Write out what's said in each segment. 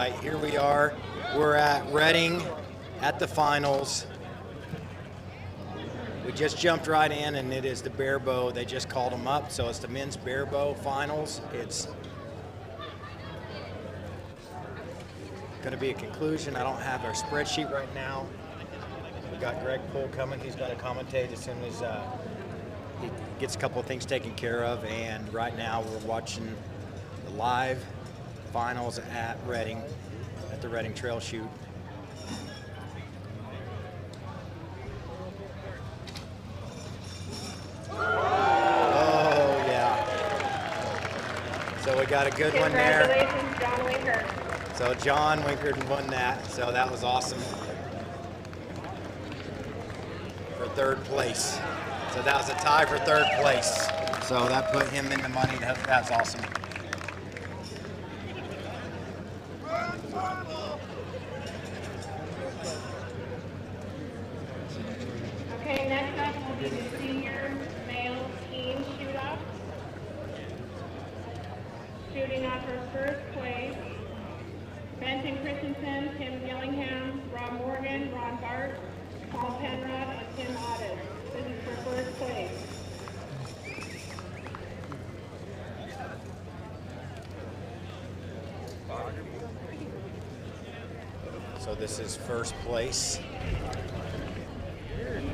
right, here we are. We're at Reading at the finals. We just jumped right in, and it is the bear bow. They just called them up, so it's the men's bear bow finals. It's going to be a conclusion. I don't have our spreadsheet right now. We got Greg Poole coming. He's going to commentate as soon as he gets a couple of things taken care of. And right now we're watching the live finals at Reading, at the Reading Trail Shoot. Oh, yeah. So we got a good one there. Congratulations, John Winker. So John Winkard won that, so that was awesome. For third place. So that was a tie for third place. So that put him in the money. That's awesome. Okay, next up will be the senior male team shootout. Shooting off for first place, Benton Christensen, Tim Gillingham, Rob Morgan, Ron Bart, Paul Penrod, and Tim Otis. This is for first place. So this is first place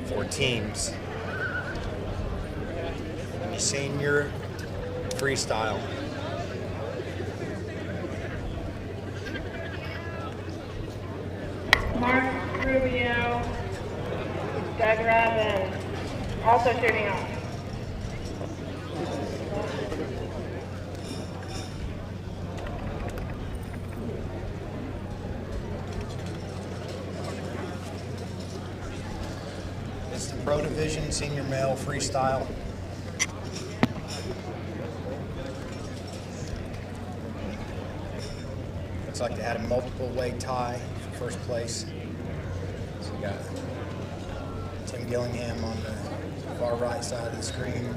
for teams. Senior freestyle. Mark Rubio, Doug Rabin, also shooting off. It's the Pro Division Senior Male Freestyle. Looks like they had a multiple way tie for first place. So you got Tim Gillingham on the far right side of the screen.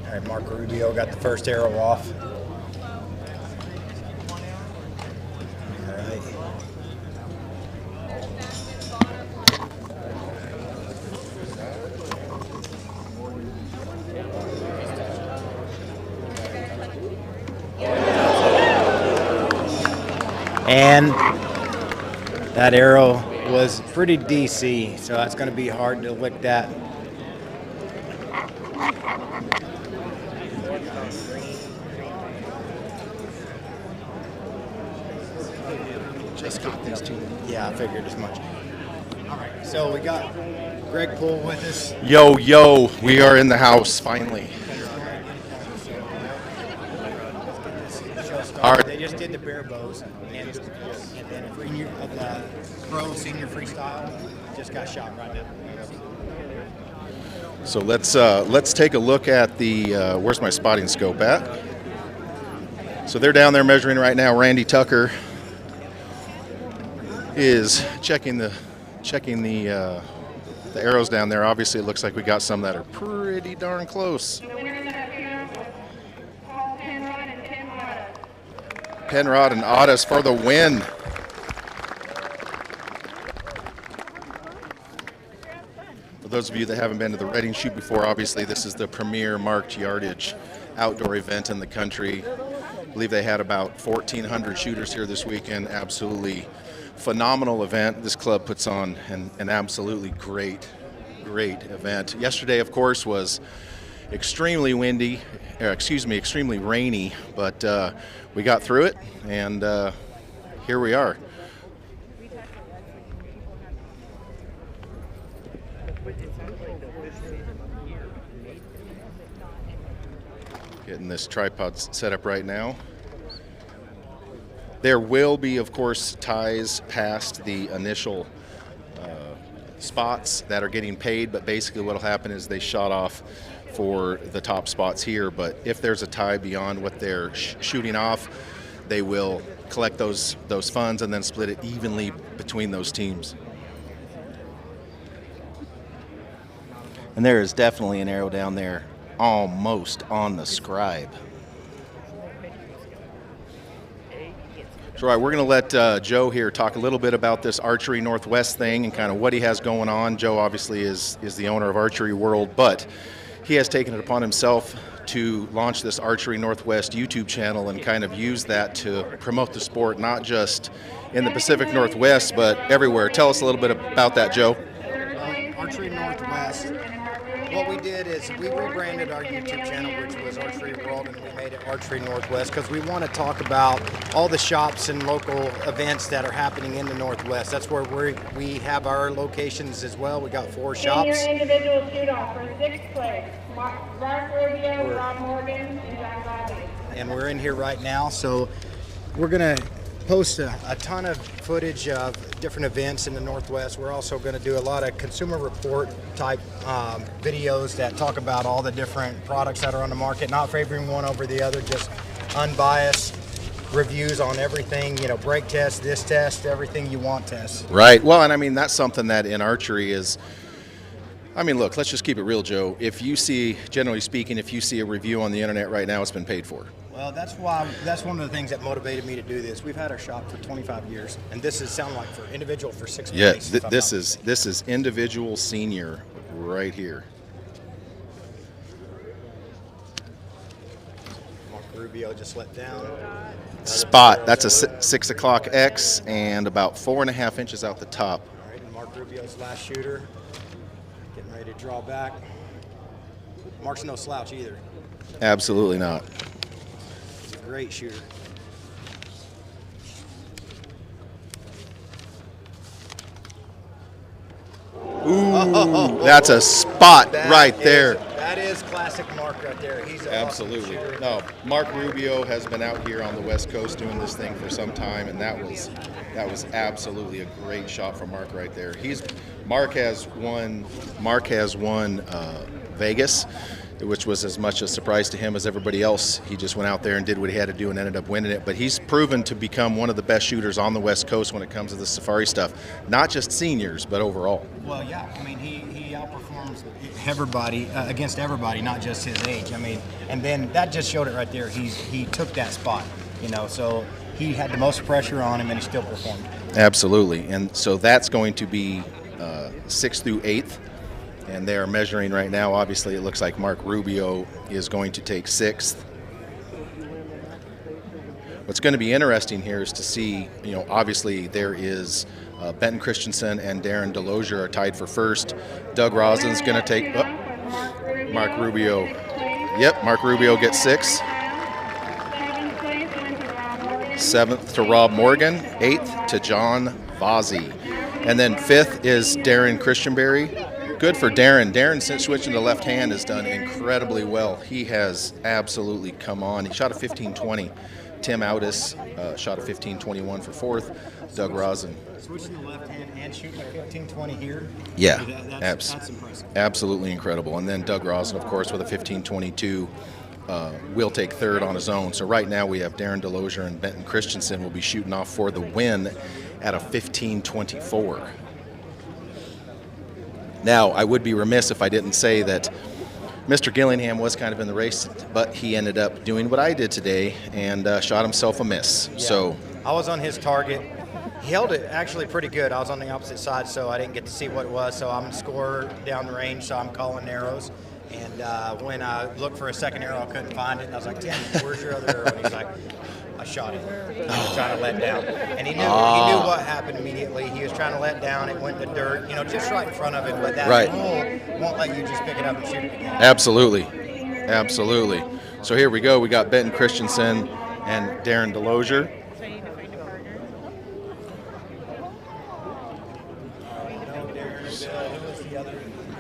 All right, Mark Rubio got the first arrow off. All right. And that arrow was pretty DC, so that's going to be hard to lick that. Just got these two. Yeah, I figured as much. All right, so we got Greg Poole with us. Yo, yo, we are in the house finally. All right. They just did the bear bows, and then the pro senior freestyle just got shot right now. So let's take a look at the where's my spotting scope at? So they're down there measuring right now. Randy Tucker is checking the arrows down there. Obviously, it looks like we got some that are pretty darn close. The winner of that round was Paul Penrod and Tim Otis. Penrod and Otis for the win. For those of you that haven't been to the Reading Shoot before, obviously this is the premier marked yardage outdoor event in the country. I believe they had about 1,400 shooters here this weekend. Absolutely phenomenal event this club puts on, and an absolutely great event. Yesterday, of course, was extremely windy, extremely rainy, but we got through it, and here we are. Getting this tripod set up right now. There will be, of course, ties past the initial spots that are getting paid, but basically what will happen is they shot off for the top spots here. But if there's a tie beyond what they're shooting off, they will collect those funds and then split it evenly between those teams. And there is definitely an arrow down there, almost on the scribe. So, all right, we're going to let Joe here talk a little bit about this Archery Northwest thing and kind of what he has going on. Joe obviously is the owner of Archery World, but he has taken it upon himself to launch this Archery Northwest YouTube channel and kind of use that to promote the sport, not just in the Pacific Northwest, but everywhere. Tell us a little bit about that, Joe. Archery Northwest, what we did is we rebranded our YouTube channel, which was Archery World, and we made it Archery Northwest because we want to talk about all the shops and local events that are happening in the Northwest. That's where we have our locations as well. We got 4 shops. Senior individual shoot-off for 6th place. Mark Rubio, Rob Morgan, and John Bradley. And we're in here right now, so we're going to post a ton of footage of different events in the Northwest. We're also going to do a lot of consumer report type videos that talk about all the different products that are on the market, not favoring one over the other, just unbiased reviews on everything, you know, brake test, this test, everything you want test. Right. Well, and I mean, that's something that in archery is, I mean, look, let's just keep it real, Joe. If you see, generally speaking, if you see a review on the internet right now, it's been paid for. Well, that's one of the things that motivated me to do this. We've had our shop for 25 years, and this is sound like for individual for 6 Yeah, months. this is individual senior right here. Mark Rubio just let down. Spot. That's a 6 o'clock X and about 4.5 inches out the top. All right, and Mark Rubio's last shooter. Getting ready to draw back. Mark's no slouch either. Absolutely not. He's a great shooter. Ooh, that's a spot right there. That is classic Mark right there. He's an Absolutely. awesome shooter. No, Mark Rubio has been out here on the West Coast doing this thing for some time, and that was absolutely a great shot from Mark right there. Mark has won Vegas, which was as much a surprise to him as everybody else. He just went out there and did what he had to do and ended up winning it. But he's proven to become one of the best shooters on the West Coast when it comes to the safari stuff, not just seniors, but overall. Well, yeah. I mean, he outperforms everybody against everybody, not just his age. I mean, and then that just showed it right there. He took that spot, you know. So he had the most pressure on him, and he still performed. Absolutely. And so that's going to be 6th through 8th. And they are measuring right now. Obviously, it looks like Mark Rubio is going to take 6th. What's going to be interesting here is to see, you know, obviously there is Benton Christensen and Darren Delosier are tied for 1st. Doug Rosin's going to take Mark Rubio. Yep, Mark Rubio gets 6th. 7th to Rob Morgan. 8th to John Vazzi. And then 5th is Darren Christianberry. Good for Darren. Darren, since switching to left hand, has done incredibly well. He has absolutely come on. He shot a 15-20. Tim Audis shot a 15-21 for 4th. Doug Rosin. Switching to left hand and shooting a 15-20 here. Yeah, that's impressive. Absolutely incredible. And then Doug Rosin, of course, with a 15-22. Will take 3rd on his own. So right now we have Darren Delosier and Benton Christensen will be shooting off for the win at a 15-24. Now, I would be remiss if I didn't say that Mr. Gillingham was kind of in the race, but he ended up doing what I did today and shot himself a miss. Yeah. So I was on his target. He held it actually pretty good. I was on the opposite side, so I didn't get to see what it was. So I'm a scorer down the range, so I'm calling arrows. And when I looked for a second arrow, I couldn't find it. And I was like, "Tim, where's your other arrow?" And he's like, "I shot it." He was trying to let down. And he knew what happened immediately. He was trying to let down. It went in the dirt, you know, just right in front of him. But that hole won't let you just pick it up and shoot it again. Absolutely. Absolutely. So here we go. We got Benton Christensen and Darren Delosier.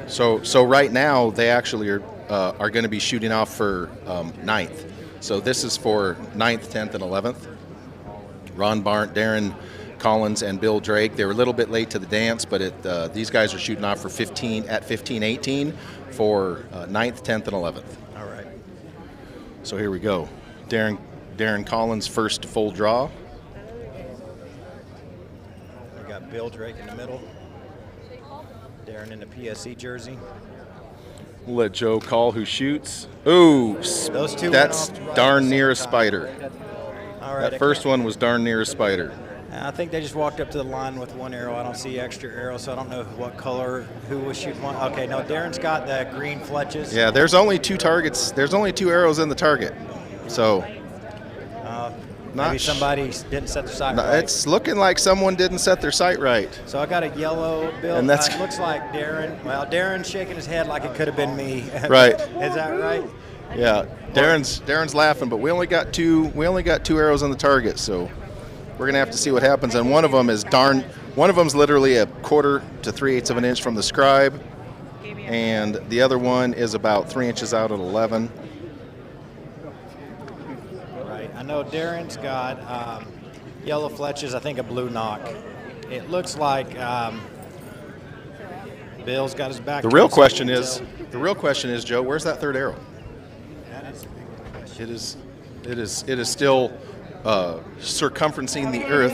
So right now they actually are going to be shooting off for 9th. So this is for 9th, 10th, and 11th. Ron Barnt, Darren Collins, and Bill Drake. They were a little bit late to the dance, but these guys are shooting off for 15-18 for 9th, 10th, and 11th. All right. So here we go. Darren Darren Collins first to full draw. We got Bill Drake in the middle. Darren in the PSE jersey. We'll let Joe call who shoots. Ooh, Those two that's went off right darn at the near a same time. spider. All right, That first one was darn near a spider. I think they just walked up to the line with one arrow. I don't see extra arrows, so I don't know what color, who was shooting one. Okay, no, Darren's got the green fletches. Yeah, there's only 2 targets. There's only 2 arrows in the target. So Maybe somebody didn't set their sight right. It's looking like someone didn't set their sight right. So I got a yellow bill. And that's it looks like Darren. Well, Darren's shaking his head like it could have been me. Right. Is that right? Yeah, Darren's laughing, but we only got 2 arrows on the target, so we're gonna have to see what happens. And one of them is one of them's literally a 1/4 to 3/8 of an inch from the scribe, and the other one is about 3 inches out at 11. Right. I know Darren's got yellow fletches. I think a blue knock. It looks like Bill's got his back. The real question is, Joe, where's that 3rd arrow? It is still circumferencing the earth.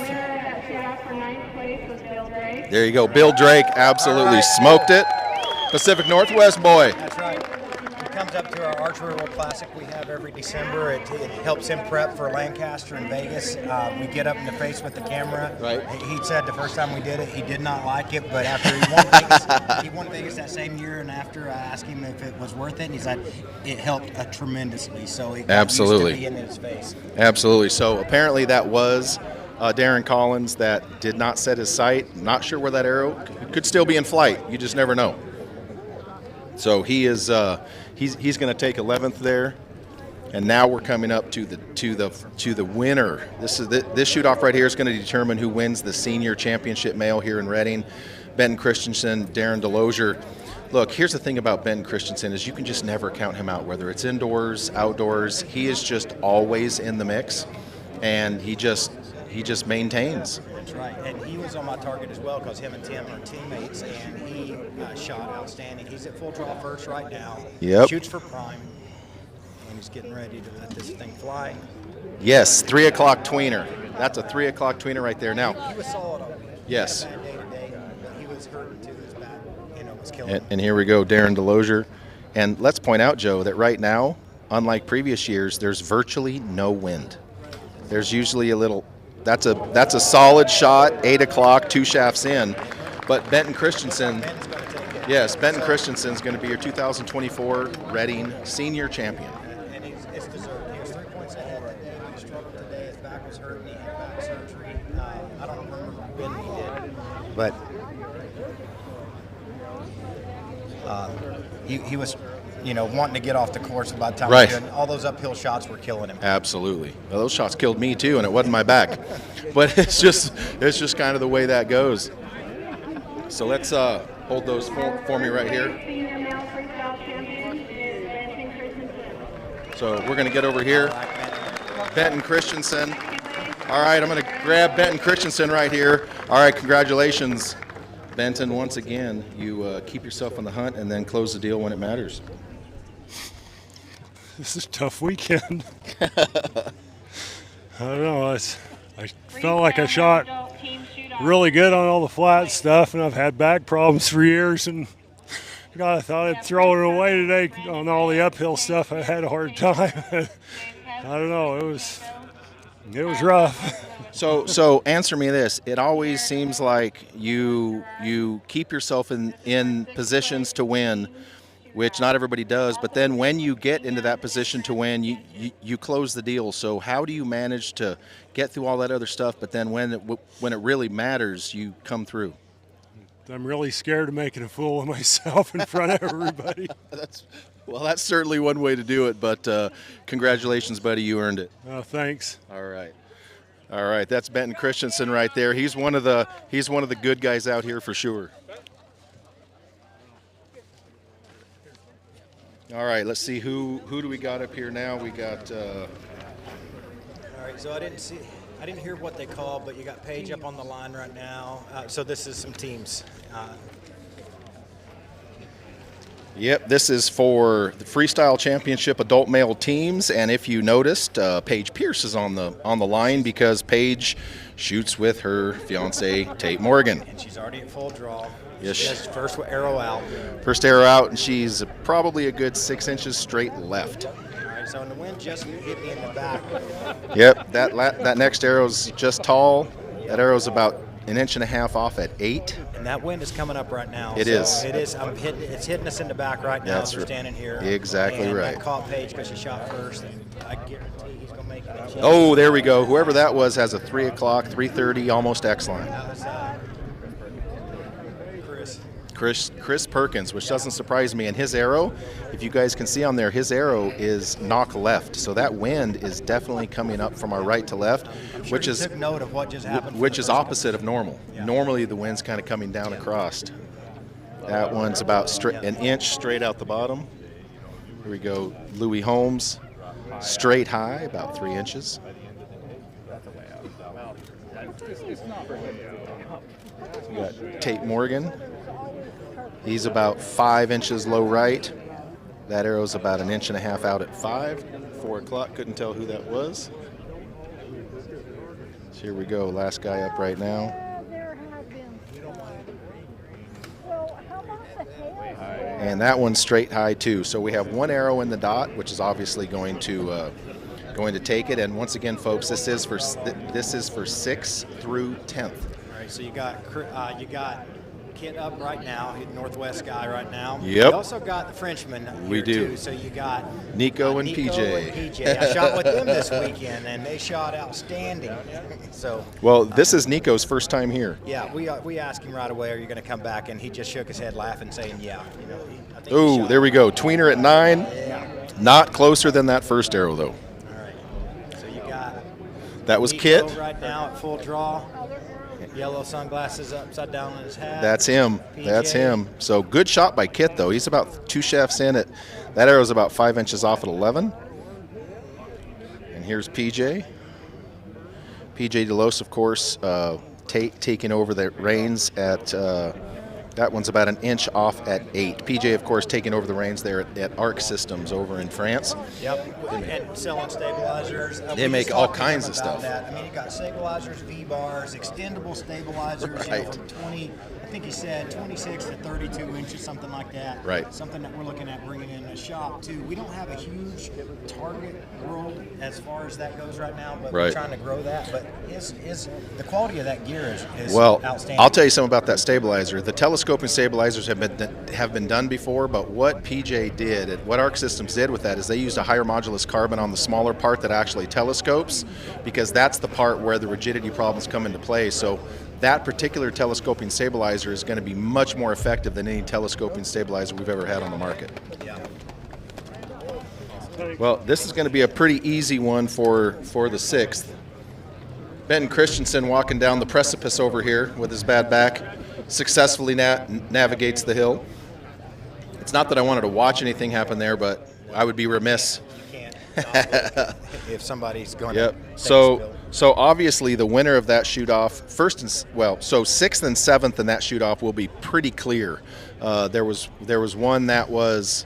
There you go. Bill Drake absolutely smoked it. Pacific Northwest boy. That's right. He comes up to our Archery World Classic we have every December. It helps him prep for Lancaster and Vegas. We get up in the face with the camera. Right. He said the first time we did it, he did not like it, but after he won Vegas that same year, and after I asked him if it was worth it, and he said it helped tremendously. So he got Absolutely. used to being in his face. Absolutely. So apparently that was Darren Collins that did not set his sight. Not sure where that arrow could still be in flight. You just never know. So he is he's going to take 11th there, and now we're coming up to the winner. This shoot-off right here is going to determine who wins the senior championship male here in Reading. Ben Christensen, Darren DeLozier. Look, here's the thing about Ben Christensen is you can just never count him out, whether it's indoors, outdoors. He is just always in the mix, and he just maintains. That's right. And he was on my target as well because him and Tim are teammates, and he shot outstanding. He's at full draw first right now. Yep. Shoots for prime, and he's getting ready to let this thing fly. Yes, 3 o'clock tweener. That's a 3 o'clock tweener right there. Now, He was solid all week. Yes. He had a bad day today, but he was hurting too. His back, was killing him. and here we go, Darren DeLozier. And let's point out, Joe, that right now, unlike previous years, there's virtually no wind. There's usually a little. That's a solid shot, 8 o'clock, 2 shafts in. But Benton Christensen, Ben's gonna take it. yes, Benton Christensen's going to be your 2024 Reading Senior Champion. And it's deserved. He was 3 points ahead. He struggled today. His back was hurting. He had back surgery. I don't remember when he did, but he was, wanting to get off the course by the time Right. he did. All those uphill shots were killing him. Absolutely. Well, those shots killed me too, and it wasn't my back. But it's just kind of the way that goes. So let's hold those for me right here. Senior male freestyle champion is Benton Christensen. So we're going to get over here. Benton Christensen. All right, I'm going to grab Benton Christensen right here. All right, congratulations, Benton. Once again, you keep yourself on the hunt and then close the deal when it matters. This is a tough weekend. I don't know. I felt like I shot really good on all the flat stuff, and I've had back problems for years. And God, I thought I'd throw it away today on all the uphill stuff. I had a hard time. I don't know. It was rough. So answer me this. It always seems like you keep yourself in positions to win, which not everybody does. But then when you get into that position to win, you close the deal. So how do you manage to get through all that other stuff, but then when it really matters, you come through? I'm really scared of making a fool of myself in front of everybody. That's certainly one way to do it. But congratulations, buddy. You earned it. Thanks. All right. That's Benton Christensen right there. He's one of the good guys out here for sure. All right, let's see who do we got up here now. We got. All right, so I didn't hear what they called, but you got Paige up on the line right now. So this is some teams. Yep, this is for the Freestyle Championship adult male teams, and if you noticed, Paige Pierce is on the line because Paige shoots with her fiance Tate Morgan. And she's already at full draw. Yes. She has first arrow out. First arrow out, and she's probably a good 6 inches straight left. All right, so the wind just hit me in the back. Yep, that next arrow's just tall. That arrow's about 1.5 inches off at 8. And that wind is coming up right now. It is. It is. It's hitting us in the back right now as we're standing here. Exactly and right. I caught Paige because she shot first. And I guarantee he's going to make it. Oh, there we go. Whoever that was has a 3 o'clock, 3:30, almost X line. That was Chris Perkins, which doesn't surprise me. And his arrow, if you guys can see on there, his arrow is knock left. So that wind is definitely coming up from our right to left, which is took note of what just happened. Which is opposite of normal. Yeah. Normally the wind's kind of coming down across. That one's about an inch straight out the bottom. Here we go, Louis Holmes, straight high, about 3 inches. We got Tate Morgan. He's about 5 inches low right. That arrow's about 1.5 inches out at 5. 4 o'clock, couldn't tell who that was. So here we go, last guy up right now. And that one's straight high too. So we have one arrow in the dot, which is obviously going to take it. And once again, folks, this is for 6th through 10th. All right, so you got Kit up right now, he's the Northwest guy right now. Yep. You also got the Frenchman here do. too. So you got Nico and PJ. I shot with them this weekend, and they shot outstanding. So. Well, this is Nico's first time here. Yeah, we asked him right away, "Are you going to come back?" And he just shook his head, laughing, saying, "Yeah." You know, I think he Oh, shot. there we go. Tweener at 9. Yeah. Not closer than that first arrow though. All right. So you got. That was Nico Kit. right now at full draw. Yellow sunglasses upside down on his hat. That's him. PJ. That's him. So good shot by Kit though. He's about 2 shafts in it. That arrow's about 5 inches off at 11. And here's PJ. PJ DeLos, of course, taking over the reins at. That one's about 1 inch off at 8. PJ, of course, taking over the reins there at Arc Systems over in France. Yep, and selling stabilizers. They We make just all talked to him kinds of about stuff. that. I mean, you got stabilizers, V-bars, extendable stabilizers, you know, Right. from 20, I think he said 26 to 32 inches, something like that. Right. Something that we're looking at bringing in a shop too. We don't have a huge target world as far as that goes right now, but we're Right. trying to grow that. But the quality of that gear is Well, outstanding. I'll tell you something about that stabilizer. The telescoping stabilizers have been done before, but what PJ did, what Arc Systems did with that is they used a higher modulus carbon on the smaller part that actually telescopes, because that's the part where the rigidity problems come into play. So that particular telescoping stabilizer is going to be much more effective than any telescoping stabilizer we've ever had on the market. Yeah. Well, this is going to be a pretty easy one for the 6th. Ben Christensen walking down the precipice over here with his bad back, successfully navigates the hill. It's not that I wanted to watch anything happen there, but I would be remiss. You can't if somebody's going Yep. to take a So spill. obviously the winner of that shoot-off, 6th and 7th in that shoot-off will be pretty clear. There was one that was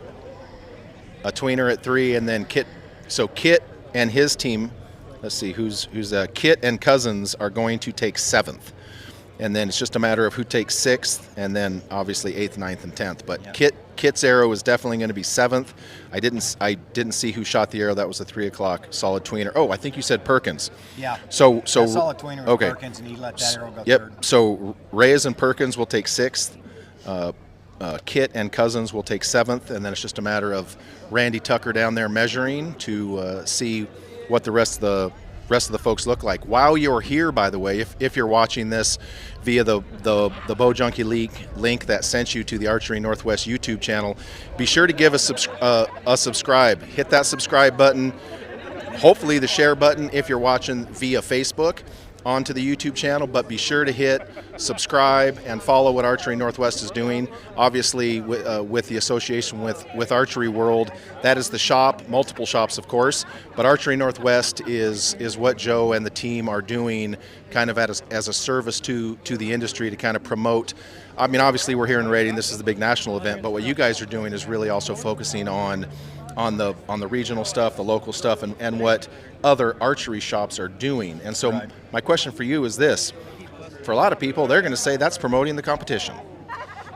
a tweener at 3, and then Kit. So Kit and his team, let's see, who's Kit and Cousins are going to take 7th. And then it's just a matter of who takes 6th, and then obviously 8th, 9th, and 10th. But Yeah. Kit's arrow is definitely going to be 7th. I didn't see who shot the arrow. That was a 3 o'clock solid tweener. Oh, I think you said Perkins. Yeah. So I saw a tweener with okay. Perkins, and he let that arrow go Yep. third. So Reyes and Perkins will take 6th. Kit and Cousins will take 7th, and then it's just a matter of Randy Tucker down there measuring to see what the rest of the folks look like. While you're here, by the way, if you're watching this via the Bow Junkie League link that sent you to the Archery Northwest YouTube channel, be sure to give a subscribe. Hit that subscribe button. Hopefully the share button if you're watching via Facebook onto the YouTube channel, but be sure to hit subscribe and follow what Archery Northwest is doing. Obviously, with the association with Archery World, that is the shop, multiple shops, of course, but Archery Northwest is what Joe and the team are doing kind of as a service to the industry to kind of promote I mean, obviously we're here in Rating. This is the big national event, but what you guys are doing is really also focusing on the regional stuff, the local stuff, and what other archery shops are doing. And so my question for you is this: for a lot of people, they're going to say that's promoting the competition.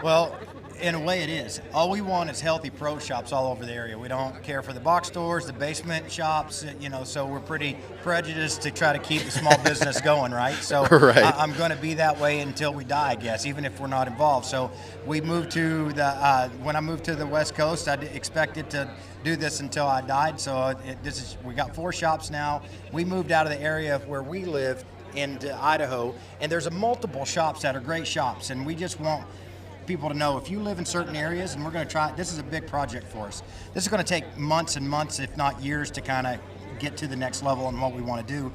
Well, in a way it is. All we want is healthy pro shops all over the area. We don't care for the box stores, the basement shops, so we're pretty prejudiced to try to keep the small business going, right? So Right. I'm going to be that way until we die, I guess, even if we're not involved. So we moved to when I moved to the West Coast, I expected to do this until I died. So we got 4 shops now. We moved out of the area of where we live into Idaho, and there's multiple shops that are great shops, and we just want people to know, if you live in certain areas, and we're going to try, this is a big project for us. This is going to take months and months, if not years, to kind of get to the next level and what we want to do.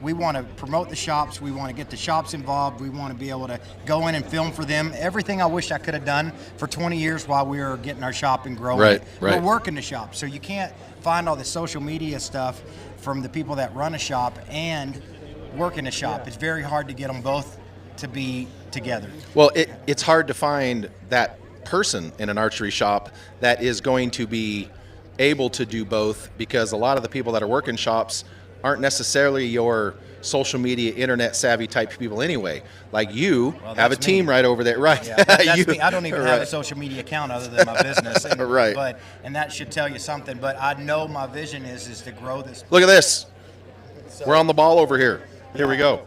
We want to promote the shops. We want to get the shops involved. We want to be able to go in and film for them. Everything I wish I could have done for 20 years while we were getting our shop and growing. Right. We're working the shop. So you can't find all the social media stuff from the people that run a shop and work in a shop. It's very hard to get them both to be together. Well, it's hard to find that person in an archery shop that is going to be able to do both, because a lot of the people that are working shops aren't necessarily your social media, internet savvy type people anyway. Like you have a team right over there, right? Yeah, that's me. I don't even have a social media account other than my business, and, Right. And that should tell you something. But I know my vision is to grow this. Look at this. We're on the ball over here. Here we go.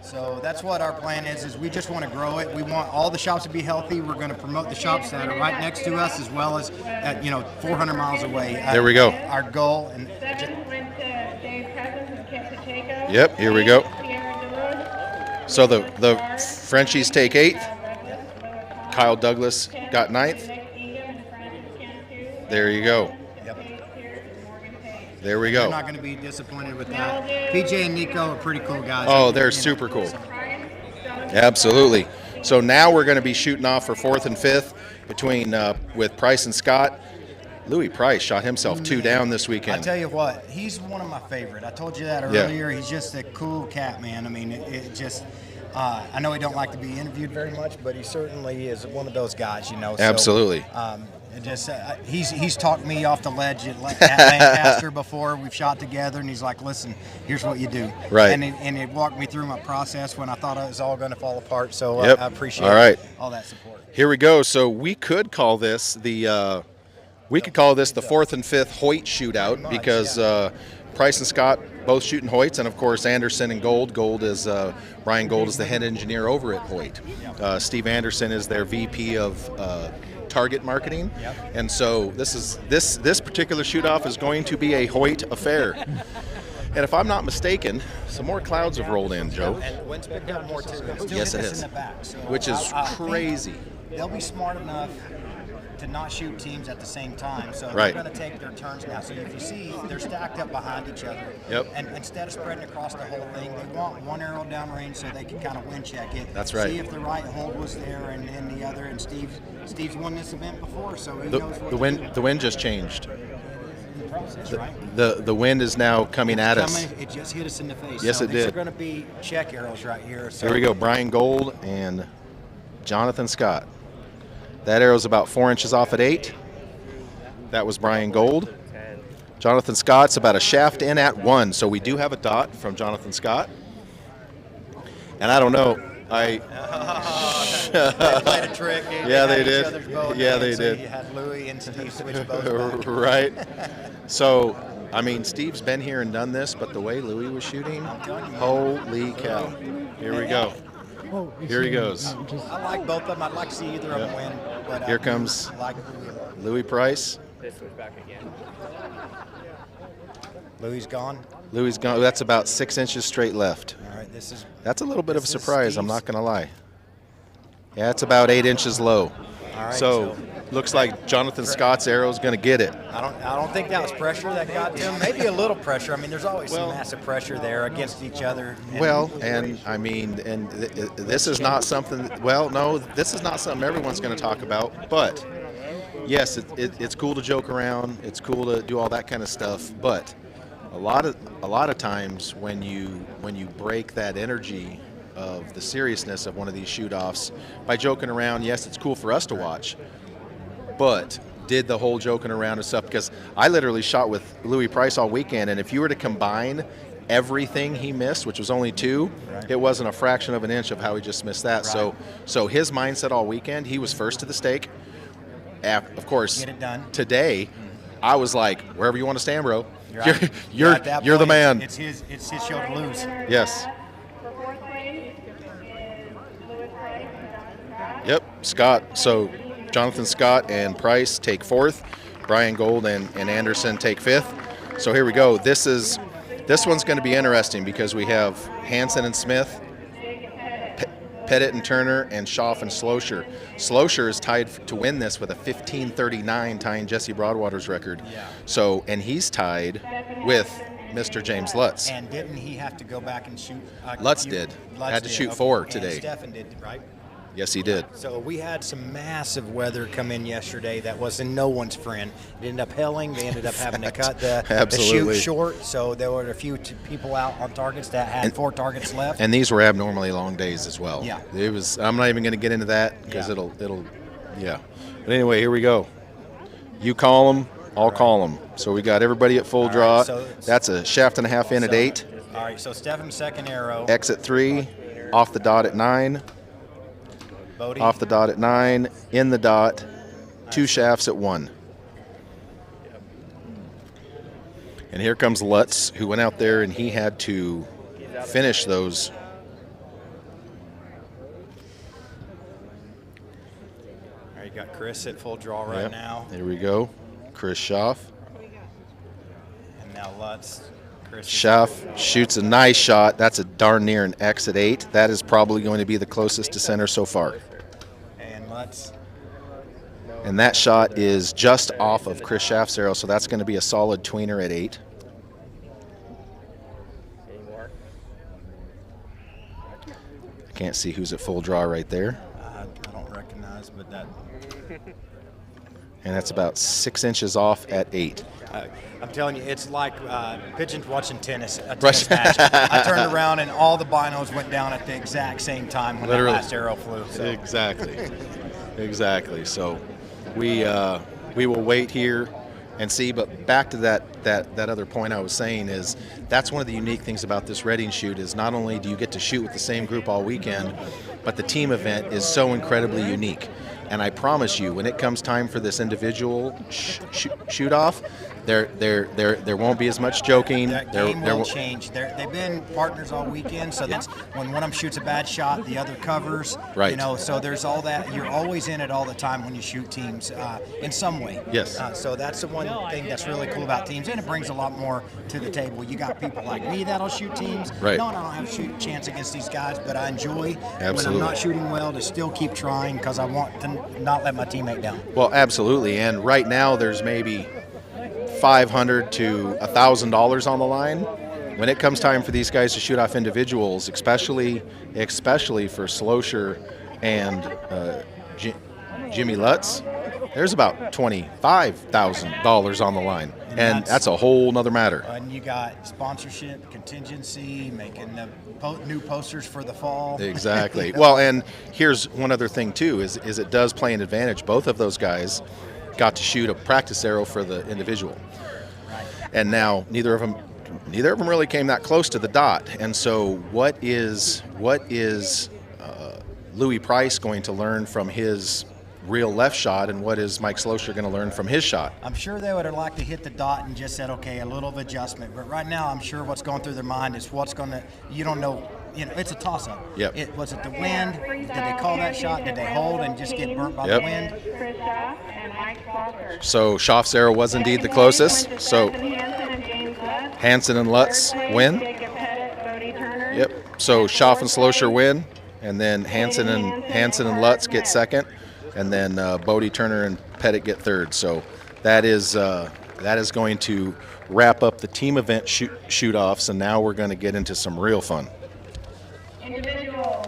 So that's what our plan is we just want to grow it. We want all the shops to be healthy. We're going to promote the shops that are right next to us, as well as at 400 miles away. There we go. Our goal. And 7th went to Dave Cousins and Kent Pacheco. Yep, here we go. Sierra So the Frenchies take 8th. Kyle Douglas got 9th. There you go. There we You're go. not going to be disappointed with that. PJ and Nico are pretty cool guys. Oh, they're super cool. Absolutely. So now we're going to be shooting off for 4th and 5th between with Price and Scott. Louis Price shot himself 2 down this I weekend. tell you what, he's one of my favorite. I told you that earlier. He's just a cool cat, man. I mean, it just. I know he don't like to be interviewed very much, but he certainly is one of those guys, So, Absolutely. He's talked me off the ledge at Lancaster before. We've shot together, and he's like, "Listen, here's what you do." Right. And it walked me through my process when I thought it was all going to fall apart. So Yep. I appreciate all that support. Here we go. So we could call this the 4th and 5th Hoyt shootout, because Price and Scott both shooting Hoyts, and of course Anderson and Gold. Brian Gold is the head engineer over at Hoyt. Steve Anderson is their VP of target marketing, and so this particular shoot-off is going to be a Hoyt affair. And if I'm not mistaken, some more clouds have rolled in, Joe. And wind's picked up more too. Yes, it is. In the back, so Which is I think crazy. They'll be smart enough to not shoot teams at the same time, so Right. they're going to take their turns now. So if you see, they're stacked up behind each other. Yep. And instead of spreading across the whole thing, they want one arrow downrange so they can kind of wind check it. That's right. See if the right hold was there and then the other. And Steve's won this event before, so he knows what The wind just changed. the process, right? The wind is now coming at us. It just hit us in the face. Yes, so it these did. are going to be check arrows right here. So Here we go. Brian Gold and Jonathan Scott. That arrow's about 4 inches off at 8. That was Brian Gold. Jonathan Scott's about a shaft in at 1. So we do have a dot from Jonathan Scott. And I don't know. They played a trick. Yeah, they had each did. other's bow Yeah, hands, they so did. You had Louis and Steve switch bows back. Right. So, I mean, Steve's been here and done this, but the way Louis was shooting, holy cow. Here we go. Here he goes. I like both of them. I'd like to see either of them win. But Here comes I like Louis Price. Louis gone. Louis gone. That's about 6 inches straight left. All right, That's a little bit of a this is surprise, I'm Steve's. not going to lie. Yeah, it's about 8 inches low. All right, So looks like Jonathan Scott's arrow is going to get it. I don't think that was pressure that got to him. Maybe a little pressure. I mean, there's always some Well- massive pressure there against each other. Well, and I mean, this is not something. Well, no, this is not something everyone's going to talk about. But yes, it's cool to joke around. It's cool to do all that kind of stuff. But a lot of times when you break that energy of the seriousness of one of these shoot-offs by joking around. Yes, it's cool for us to watch, but did the whole joking around and stuff, because I literally shot with Louis Price all weekend, and if you were to combine everything he missed, which was only 2, it wasn't a fraction of an inch of how he just missed that. So his mindset all weekend, he was first to the stake. Of course, Get it done. Today, I was like, wherever you want to stand, bro. Right. You're At that the point, man. It's his show to lose. Yes. For fourth place is Louis Price and Scott. Yep, Scott. So Jonathan Scott and Price take 4th. Brian Gold and Anderson take 5th. So here we go. This one's going to be interesting because we have Hansen and Smith, Pettit and Turner, and Schaff and Slosher. Slosher is tied to win this with a 15:39, tying Jesse Broadwater's record. Yeah. So, and he's tied with Mr. James Lutz. And didn't he have to go back and shoot? Lutz did. Had to shoot 4 today. And Stefan did, right? Yes, he did. So we had some massive weather come in yesterday that was in no one's friend. It ended up hailing. They ended up having to cut the shoot short. So there were a few people out on targets that had 4 targets left. And these were abnormally long days as well. Yeah. It was. I'm not even going to get into that because Yeah. it'll. Yeah. But anyway, here we go. You call them, I'll call them. So we got everybody at full draw. right, so That's a shaft and a half in at 8. All right, so Stefan's second arrow. X at 3, off the dot at 9, Bodie. off the dot at 9, in the dot, 2 shafts at 1. And here comes Lutz, who went out there and he had to finish those. All right, you got Chris at full draw right Yep. now. There we go. Chris Schaff. And now Lutz. Chris is- Schaff shoots a nice shot. That's a darn near an X at 8. That is probably going to be the closest to center so far. And Lutz. And that shot is just off of Chris Schaff's arrow, so that's going to be a solid tweener at 8. I can't see who's at full draw right there. I don't recognize, but that. And that's about 6 inches off at 8. I'm telling you, it's like pigeons watching tennis, a tennis match. I turned around and all the binos went down at the exact same time when Literally. that last arrow flew. So. Exactly. Exactly. So we will wait here and see. But back to that other point I was saying is that's one of the unique things about this Reading shoot is not only do you get to shoot with the same group all weekend, but the team event is so incredibly unique. And I promise you, when it comes time for this individual shoot off, there won't be as much joking. That game will change. They've been partners all weekend, so that's when one of them shoots a bad shot, the other covers. Right. You know, so there's all that. You're always in it all the time when you shoot teams in some way. Yes. So that's the one thing that's really cool about teams, and it brings a lot more to the table. You got people like me that'll shoot teams. Right. No, I don't have a shoot chance against these guys, but I enjoy when Absolutely. I'm not shooting well to still keep trying because I want to not let my teammate down. Well, absolutely. And right now there's maybe $500 to $1,000 on the line. When it comes time for these guys to shoot off individuals, especially for Slosher and Jimmy Lutz, there's about $25,000 on the line, and that's a whole nother matter. And you got sponsorship, contingency, making the new posters for the fall. Exactly. Well, and here's one other thing too: is it does play an advantage. Both of those guys got to shoot a practice arrow for the individual, and now neither of them really came that close to the dot. And so, what is Louis Price going to learn from his real left shot, and what is Mike Slosher going to learn from his shot? I'm sure they would have liked to hit the dot and just said, okay, a little of adjustment. But right now, I'm sure what's going through their mind is what's going to, you don't know, it's a toss-up. Yep. Was it the wind? Did they call that shot? Did they hold and just get burnt by the wind? Chris Schaff and Mike Slosser. So Schaff's arrow was indeed the closest. So Hansen and Lutz win. Yep. So Schaff and Slosher win, and then Hansen and Lutz get second, and then Bodie, Turner, and Pettit get third. So that is going to wrap up the team event shoot-offs, and now we're going to get into some real fun. Individuals,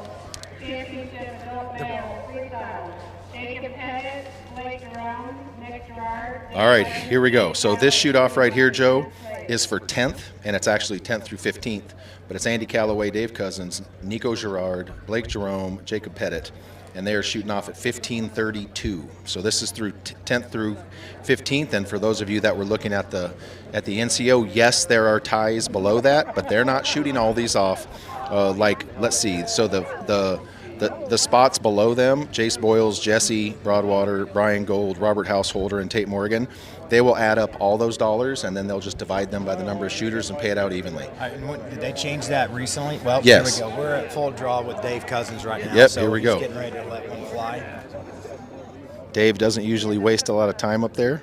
championship, freestyle. Jacob Pettit, Blake Jerome, Nick Gerard. All right, here we go. So this shoot-off right here, Joe, is for 10th, and it's actually 10th through 15th. But it's Andy Calloway, Dave Cousins, Nico Girard, Blake Jerome, Jacob Pettit, and they are shooting off at 15:32. So this is through 10th through 15th. And for those of you that were looking at the NCO, yes, there are ties below that, but they're not shooting all these off. Like, let's see. So the spots below them, Jace Boyles, Jesse Broadwater, Brian Gold, Robert Householder, and Tate Morgan, they will add up all those dollars, and then they'll just divide them by the number of shooters and pay it out evenly. Did they change that recently? Well, yes. Here we go. We're at full draw with Dave Cousins right now. Yep, so here we go. He's getting ready to let one fly. Dave doesn't usually waste a lot of time up there.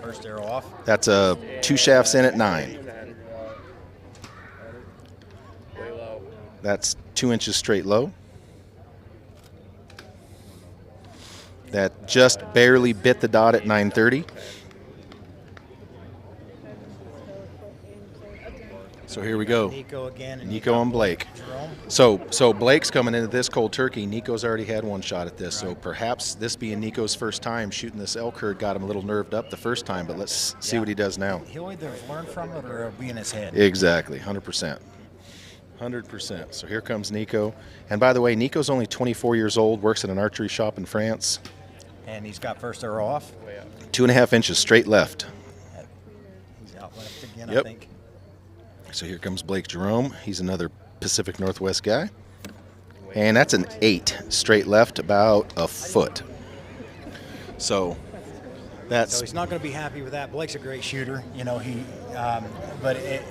First arrow off. That's a 2 shafts in at 9. That's 2 inches straight low. That just barely bit the dot at 9:30. So here we go. Nico again. And Nico and Blake. Jerome. So Blake's coming into this cold turkey. Nico's already had one shot at this, so perhaps this being Nico's first time shooting this elk herd got him a little nerved up the first time, but let's see what he does now. He'll either learn from it or it'll be in his head. Exactly, 100%. 100%. So here comes Nico. And by the way, Nico's only 24 years old, works at an archery shop in France. And he's got first arrow off. 2.5 inches straight left. He's out left again, Yep. I think. So here comes Blake Jerome. He's another Pacific Northwest guy. And that's an 8 straight left, about a foot. So that's... So he's not going to be happy with that. Blake's a great shooter, you know.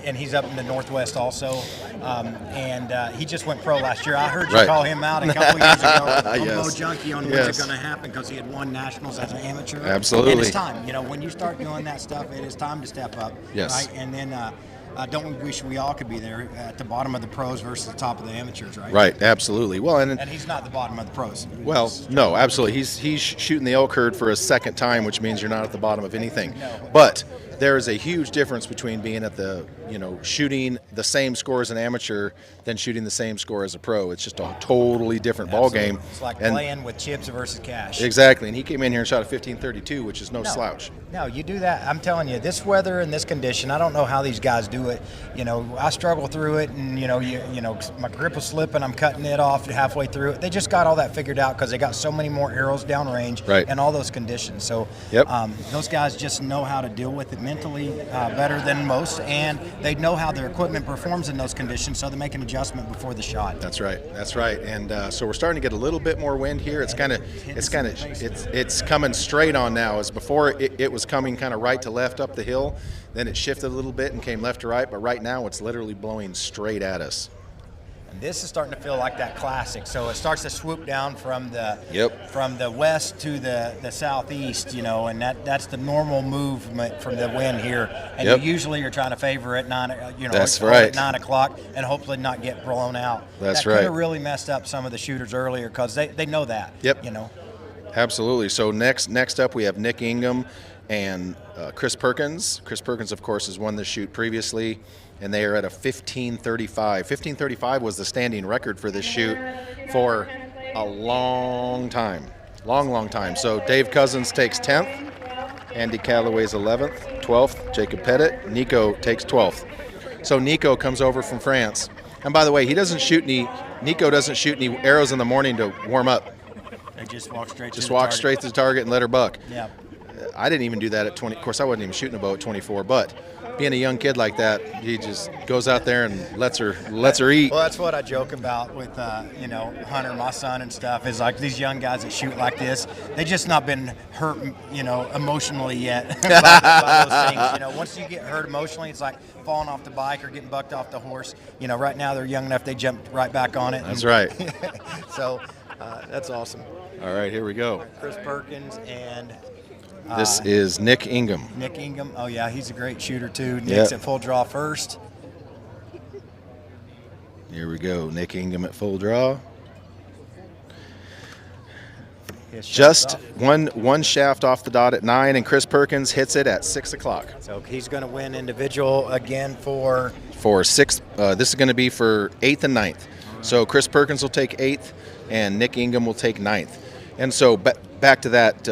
And he's up in the Northwest also, and he just went pro last year. I heard you call him out a couple years ago on Low Junkie on when's it going to happen, because he had won nationals as an amateur. Absolutely. And it's time, you know, when you start doing that stuff, it is time to step up. Yes. Right? And then don't we wish we all could be there at the bottom of the pros versus the top of the amateurs, right? Right, absolutely. Well, and he's not the bottom of the pros. Well, no, absolutely. He's shooting the elk herd for a second time, which means you're not at the bottom of anything. No. But there is a huge difference between being at the, shooting the same score as an amateur than shooting the same score as a pro. It's just a totally different ball game. It's like playing with chips versus cash. Exactly. And he came in here and shot a 15:32, which is no slouch. No, you do that. I'm telling you, this weather and this condition, I don't know how these guys do it. You know, I struggle through it, and my grip was slipping. I'm cutting it off halfway through it. They just got all that figured out because they got so many more arrows downrange and all those conditions. So those guys just know how to deal with it mentally better than most, and they know how their equipment performs in those conditions, so they make an adjustment before the shot. That's right. That's right. And so we're starting to get a little bit more wind here. It's coming straight on now. As before, it was coming kind of right to left up the hill. Then it shifted a little bit and came left to right. But right now, it's literally blowing straight at us. And this is starting to feel like that classic. So it starts to swoop down from the west to the southeast, and that's the normal movement from the wind here. And you usually are trying to favor at 9, That's right. at 9 o'clock and hopefully not get blown out. That's that right. Could have really messed up some of the shooters earlier because they know that. Yep. Absolutely. So next up we have Nick Ingham and Chris Perkins. Chris Perkins, of course, has won this shoot previously, and they are at a 15:35. 15:35 was the standing record for this shoot for a long time. Long time. So Dave Cousins takes 10th, Andy Calloway's 11th, 12th, Jacob Pettit, Nico takes 12th. So Nico comes over from France. And by the way, Nico doesn't shoot any arrows in the morning to warm up. They just walk straight to the target and let her buck. Yeah. I didn't even do that at 20. Of course, I wasn't even shooting a bow at 24, but being a young kid like that, he just goes out there and lets her eat. Well, that's what I joke about with, Hunter, my son and stuff, is like these young guys that shoot like this, they just not been hurt, emotionally yet by those things. Once you get hurt emotionally, it's like falling off the bike or getting bucked off the horse. Right now they're young enough, they jumped right back on it. That's right. So that's awesome. All right, here we go. Chris Perkins and... this is Nick Ingham. Nick Ingham. Oh, yeah, he's a great shooter, too. Nick's at full draw first. Here we go. Nick Ingham at full draw. Just one shaft off the dot at 9, and Chris Perkins hits it at 6 o'clock. So he's going to win individual again for 6th. This is going to be for 8th and 9th. So Chris Perkins will take 8th, and Nick Ingham will take 9th. And so back to that,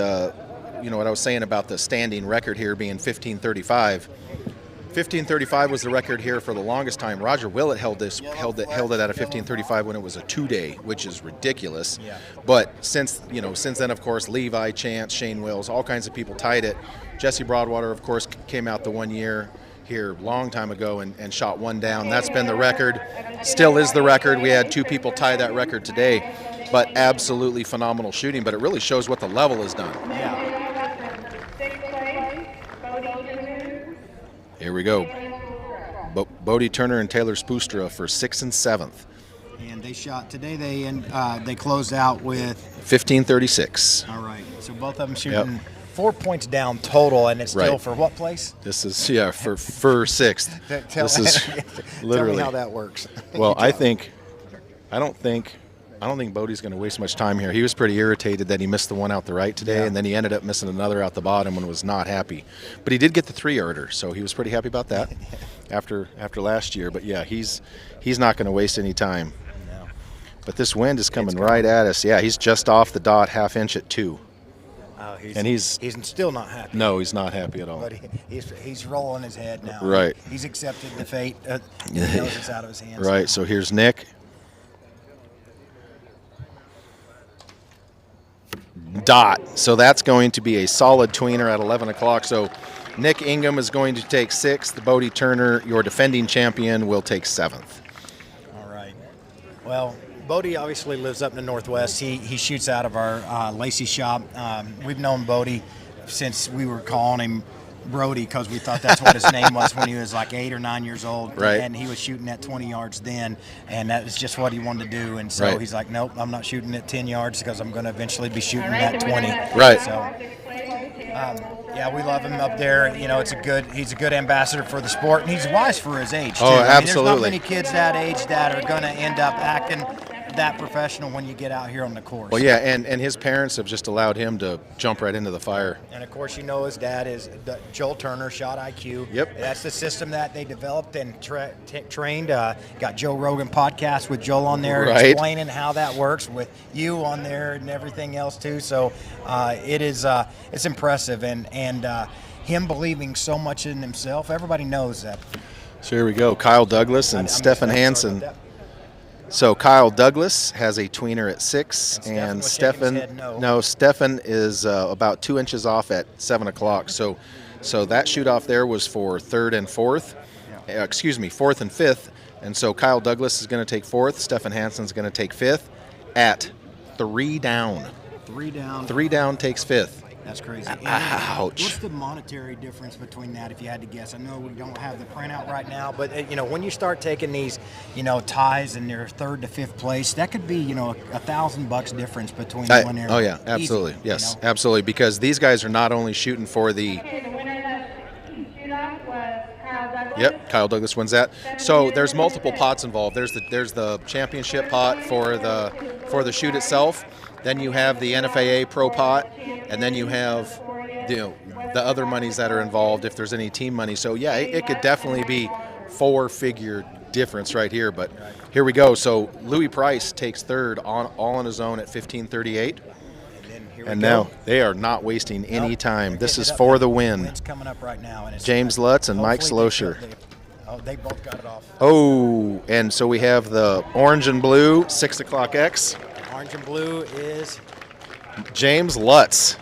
what I was saying about the standing record here being 15:35. 15:35 was the record here for the longest time. Roger Willett held it at a 15:35 when it was a 2-day, which is ridiculous. Yeah. But since then, of course, Levi, Chance, Shane Wills, all kinds of people tied it. Jesse Broadwater, of course, came out the 1 year here long time ago and shot one down. That's been the record. Still is the record. We had 2 people tie that record today. But absolutely phenomenal shooting. But it really shows what the level has done. Yeah. Here we go. Bodie Turner and Taylor Spoostra for 6th and 7th. And they shot today. They closed out with 15:36. All right. So both of them shooting 4 points down total, and it's still for what place? This is for 6th. This is literally Tell me how that works. Well, I don't think Bodie's going to waste much time here. He was pretty irritated that he missed the one out the right today, and then he ended up missing another out the bottom and was not happy. But he did get the 3-yarder, so he was pretty happy about that after last year. But yeah, he's not going to waste any time. No. But this wind is coming right at us. Yeah, he's just off the dot, half inch at 2. Oh, he's still not happy. No, he's not happy at all. But he's rolling his head now. Right. He's accepted the fate. He knows it's out of his hands. Right. Now. So here's Nick. Dot. So that's going to be a solid tweener at 11 o'clock. So Nick Ingham is going to take 6th. Bodie Turner, your defending champion, will take 7th. All right. Well, Bodie obviously lives up in the Northwest. He shoots out of our Lacey shop. We've known Bodie since we were calling him Brody because we thought that's what his name was when he was like 8 or 9 years old. Right. And he was shooting at 20 yards then, and that was just what he wanted to do. And so he's like, nope, I'm not shooting at 10 yards because I'm going to eventually be shooting at 20. Right. So, yeah, we love him up there. You know, he's a good ambassador for the sport, and he's wise for his age, too. Oh, I mean, absolutely. there's not many kids that age that are going to end up acting that professional when you get out here on the course. Well, yeah, and his parents have just allowed him to jump right into the fire. And, of course, you know his dad is Joel Turner, Shot IQ. Yep. That's the system that they developed and trained. Got Joe Rogan podcast with Joel on there explaining how that works with you on there and everything else, too. So it's impressive. And him believing so much in himself, everybody knows that. So here we go. Kyle Douglas and Stefan Hansen. So Kyle Douglas has a tweener at 6, and Stefan is about 2 inches off at 7 o'clock. So that shoot off there was for 3rd and 4th. Excuse me, 4th and 5th. And so Kyle Douglas is going to take 4th. Stefan Hansen's going to take 5th at 3 down. 3 down. 3 down takes 5th. That's crazy. Ouch. What's the monetary difference between that, if you had to guess? I know we don't have the printout right now, but when you start taking these, ties in your 3rd to 5th place, that could be, $1,000 difference between one area. Oh yeah, absolutely. Easy, yes, absolutely. Because these guys are not only shooting for the. The winner of the shootout was Kyle Douglas. Yep, Kyle Douglas wins that. So there's multiple pots involved. There's the championship pot for the shoot itself. Then you have the NFAA pro pot, and then you have the other monies that are involved if there's any team money. So yeah, it could definitely be 4-figure difference right here. But here we go. So Louis Price takes 3rd all on his own at 15:38. And now they are not wasting any time. This is for the win. It's coming up right now. And it's James Lutz and Mike Slosher. They both got it off. Oh, and so we have the orange and blue 6 o'clock X. Orange and blue is James Lutz.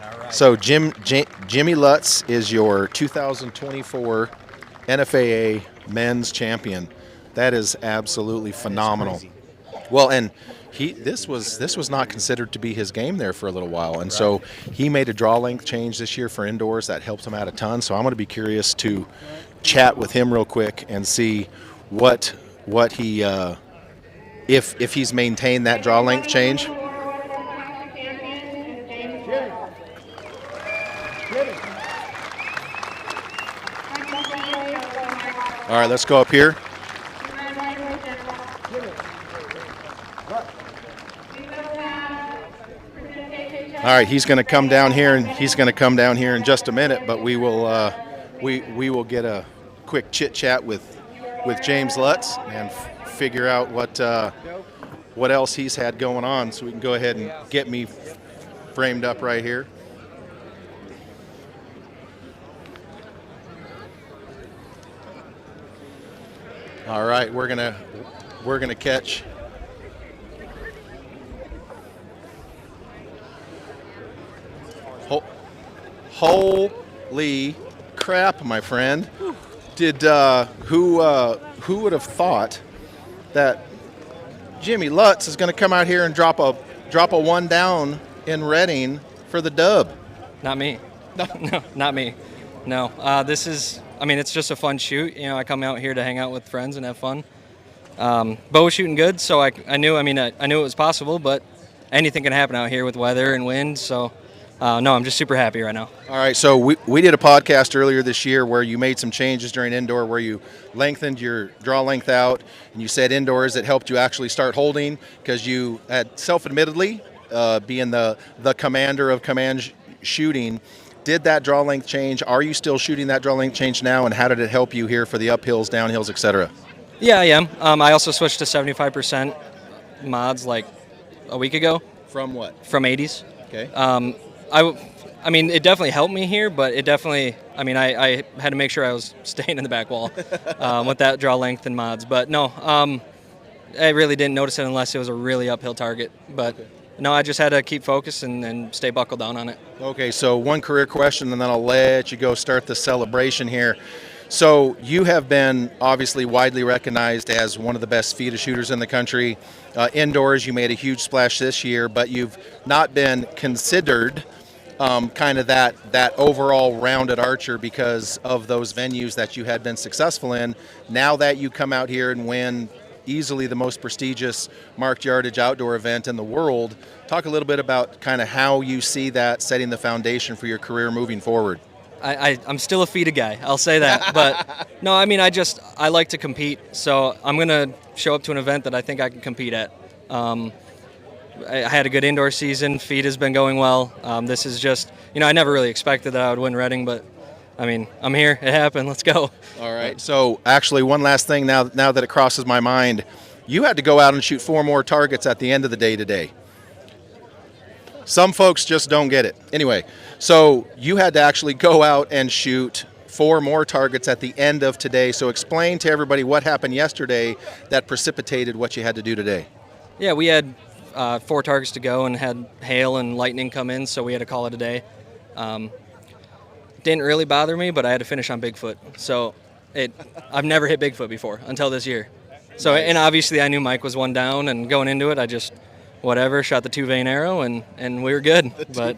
all right. So Jimmy Lutz is your 2024 NFAA men's champion. That is absolutely phenomenal. crazy. Well, and this was not considered to be his game there for a little while, and so he made a draw length change this year for indoors that helped him out a ton. So I'm going to be curious to chat with him real quick and see what he if he's maintained that draw length change. All right, let's go up here. All right, he's going to come down here, and he's going to come down here in just a minute. But we will we will get a quick chit chat with James Lutz and figure out what else he's had going on, so we can go ahead and get me framed up right here. All right, we're gonna catch. Holy crap, my friend! Did who would have thought that Jimmy Lutz is going to come out here and drop a one down in Reading for the dub? Not me. No, not me. No. This is. I mean, it's just a fun shoot. You know, I come out here to hang out with friends and have fun. Bo was shooting good, so I knew. I mean, I knew it was possible, but anything can happen out here with weather and wind. So, no, I'm just super happy right now. All right, so we did a podcast earlier this year where you made some changes during indoor, where you lengthened your draw length out, and you said indoors it helped you actually start holding because you had self-admittedly being the commander of command shooting. Did that draw length change? Are you still shooting that draw length change now, and how did it help you here for the uphills, downhills, etc.? Yeah, I am. I also switched to 75% mods like a week ago. From what? From 80s. Okay. I mean, it definitely helped me here, but it definitely, I mean, I had to make sure I was staying in the back wall with that draw length and mods. But no, I really didn't notice it unless it was a really uphill target. But no, I just had to keep focused and stay buckled down on it. Okay, so one career question, and then I'll let you go start the celebration here. So you have been obviously widely recognized as one of the best FIDA shooters in the country. Indoors, you made a huge splash this year, but you've not been considered kind of that overall rounded archer because of those venues that you had been successful in. Now that you come out here and win easily the most prestigious marked yardage outdoor event in the world, talk a little bit about kind of how you see that setting the foundation for your career moving forward. I'm still a FIDA guy, I'll say that. But no, I mean, I like to compete, so I'm going to show up to an event that I think I can compete at. I had a good indoor season. FIDA's been going well. This is just, you know, I never really expected that I would win Reading, but I mean, I'm here. It happened. Let's go. All right. So actually, one last thing now that it crosses my mind, you had to go out and shoot 4 more targets at the end of the day today. Some folks just don't get it. Anyway, so you had to actually go out and shoot 4 more targets at the end of today. So explain to everybody what happened yesterday that precipitated what you had to do today. Yeah, we had 4 targets to go and had hail and lightning come in, so we had to call it a day. Didn't really bother me, but I had to finish on Bigfoot. So I've never hit Bigfoot before until this year. So, and obviously I knew Mike was one down, and going into it, I just shot the 2-vein arrow, and we were good. But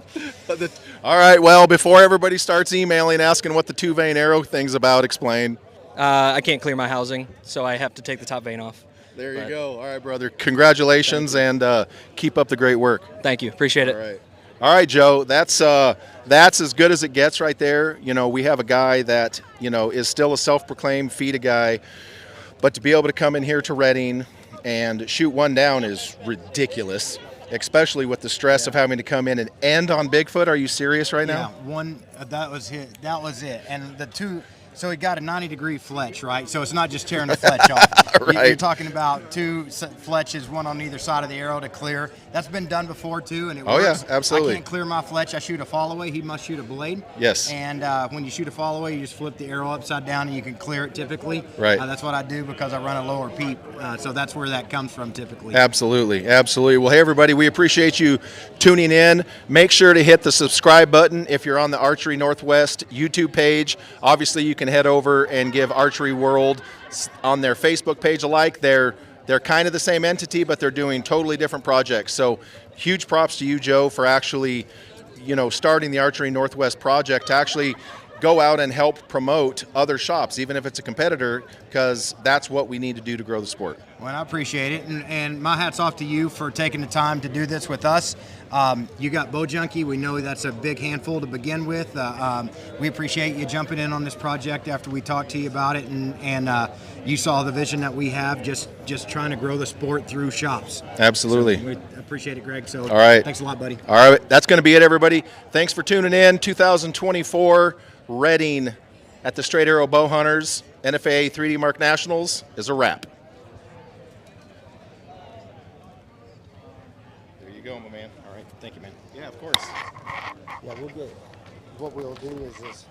all right, well, before everybody starts emailing asking what the 2-vein arrow thing's about, explain. I can't clear my housing, so I have to take the top vein off. There you go. All right, brother. Congratulations, and keep up the great work. Thank you. Appreciate it. All right, Joe. That's as good as it gets right there. You know, we have a guy that, you know, is still a self-proclaimed FIDA guy, but to be able to come in here to Reading and shoot 1 down is ridiculous, especially with the stress of having to come in and end on Bigfoot. Are you serious right now? Yeah, one, that was it. And the 2, so he got a 90-degree fletch, right? So it's not just tearing the fletch off. Right. You're talking about 2 fletches, one on either side of the arrow to clear. That's been done before too, and it works. Oh yeah, absolutely. I can't clear my fletch. I shoot a fall away. He must shoot a blade. Yes. And when you shoot a fall away, you just flip the arrow upside down and you can clear it typically. Right. That's what I do because I run a lower peep. So that's where that comes from typically. Absolutely, absolutely. Well, hey everybody, we appreciate you tuning in. Make sure to hit the subscribe button if you're on the Archery Northwest YouTube page. Obviously, you can head over and give Archery World on their Facebook page a like. They're kind of the same entity, but they're doing totally different projects. So huge props to you, Joe, for actually, you know, starting the Archery Northwest project to actually go out and help promote other shops, even if it's a competitor, because that's what we need to do to grow the sport. Well, I appreciate it, and my hat's off to you for taking the time to do this with us. You got Bow Junkie. We know that's a big handful to begin with. We appreciate you jumping in on this project after we talked to you about it, and you saw the vision that we have, just trying to grow the sport through shops. Absolutely. So we appreciate it, Greg. So all right. Thanks a lot, buddy. All right, that's going to be it, everybody. Thanks for tuning in. 2024 Reading at the Straight Arrow Bowhunters NFAA 3D Mark Nationals is a wrap. There you go, my man. All right. Thank you, man. Yeah, of course. Yeah, we'll get. What we'll do is this.